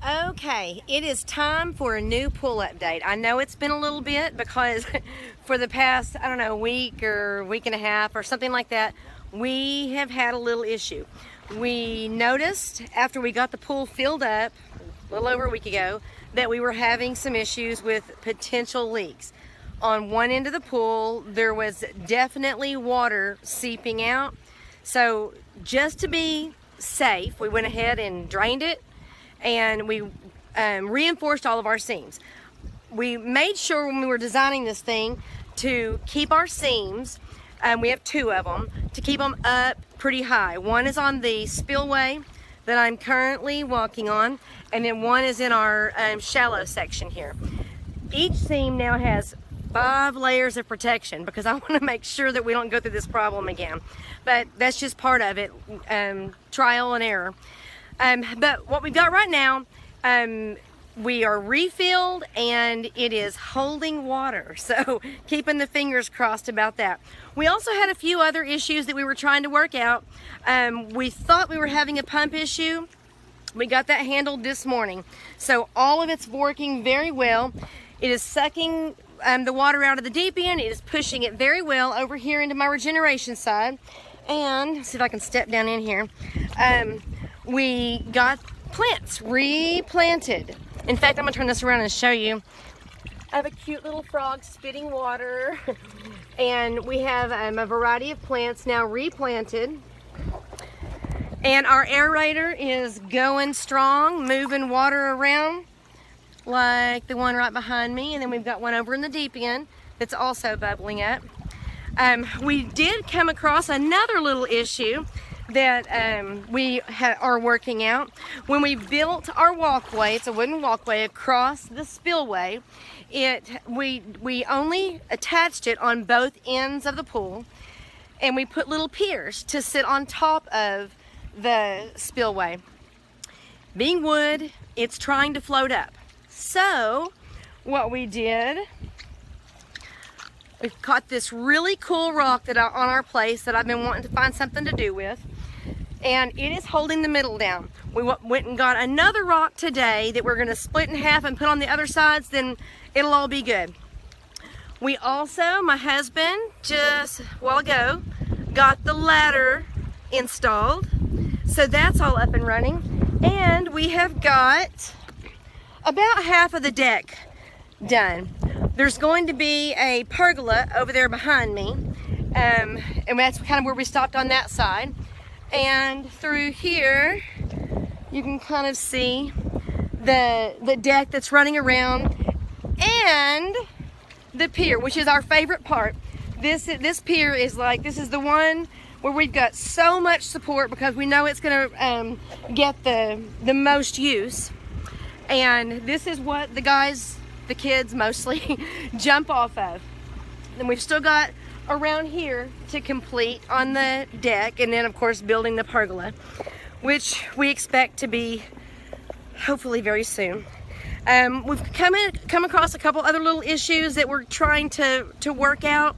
Okay, it is time for a new pool update. I know it's been a little bit because for the past, I don't know, week or week and a half or something like that, we have had a little issue. We noticed after we got the pool filled up a little over a week ago that we were having some issues with potential leaks. On one end of the pool, there was definitely water seeping out. So just to be safe, we went ahead and drained it, and we reinforced all of our seams. We made sure when we were designing this thing to keep our seams, we have two of them, to keep them up pretty high. One is on the spillway that I'm currently walking on, and then one is in our shallow section here. Each seam now has 5 layers of protection because I want to make sure that we don't go through this problem again. But that's just part of it, trial and error. But what we've got right now, we are refilled and it is holding water. So keeping the fingers crossed about that. We also had a few other issues that we were trying to work out. We thought we were having a pump issue. We got that handled this morning. So all of it's working very well. It is sucking the water out of the deep end. It is pushing it very well over here into my regeneration side. And see if I can step down in here. We got plants replanted. In fact, I'm gonna turn this around and show you. I have a cute little frog spitting water. And we have a variety of plants now replanted. And our aerator is going strong, moving water around like the one right behind me. And then we've got one over in the deep end that's also bubbling up. We did come across another little issue that we are working out. When we built our walkway, it's a wooden walkway across the spillway, we only attached it on both ends of the pool, and we put little piers to sit on top of the spillway. Being wood, it's trying to float up. So what we did, we've caught this really cool rock that on our place that I've been wanting to find something to do with, and it is holding the middle down. We went and got another rock today that we're going to split in half and put on the other sides, then it'll all be good. We also, my husband, just a while ago, got the ladder installed, so that's all up and running, and we have got about half of the deck done. There's going to be a pergola over there behind me, and that's kind of where we stopped on that side. And through here, you can kind of see the deck that's running around and the pier, which is our favorite part. This pier is like, this is the one where we've got so much support because we know it's gonna get the most use. And this is what the guys, the kids mostly, jump off of. And we've still got around here to complete on the deck, and then of course building the pergola, which we expect to be hopefully very soon. We've come across a couple other little issues that we're trying to work out.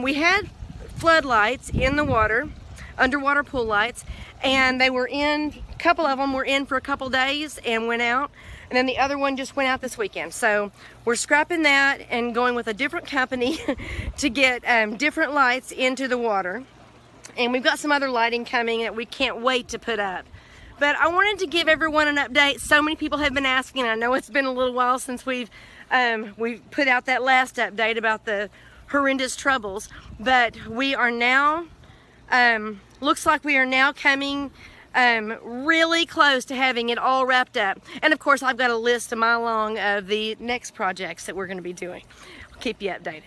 We had floodlights in the water, underwater pool lights, and they were in, a couple of them were in for a couple days and went out, and then the other one just went out this weekend. So we're scrapping that and going with a different company to get different lights into the water. And we've got some other lighting coming that we can't wait to put up. But I wanted to give everyone an update. So many people have been asking. I know it's been a little while since we've put out that last update about the horrendous troubles, but we are now, looks like we are now coming really close to having it all wrapped up. And of course, I've got a list a mile long of the next projects that we're going to be doing. I'll keep you updated.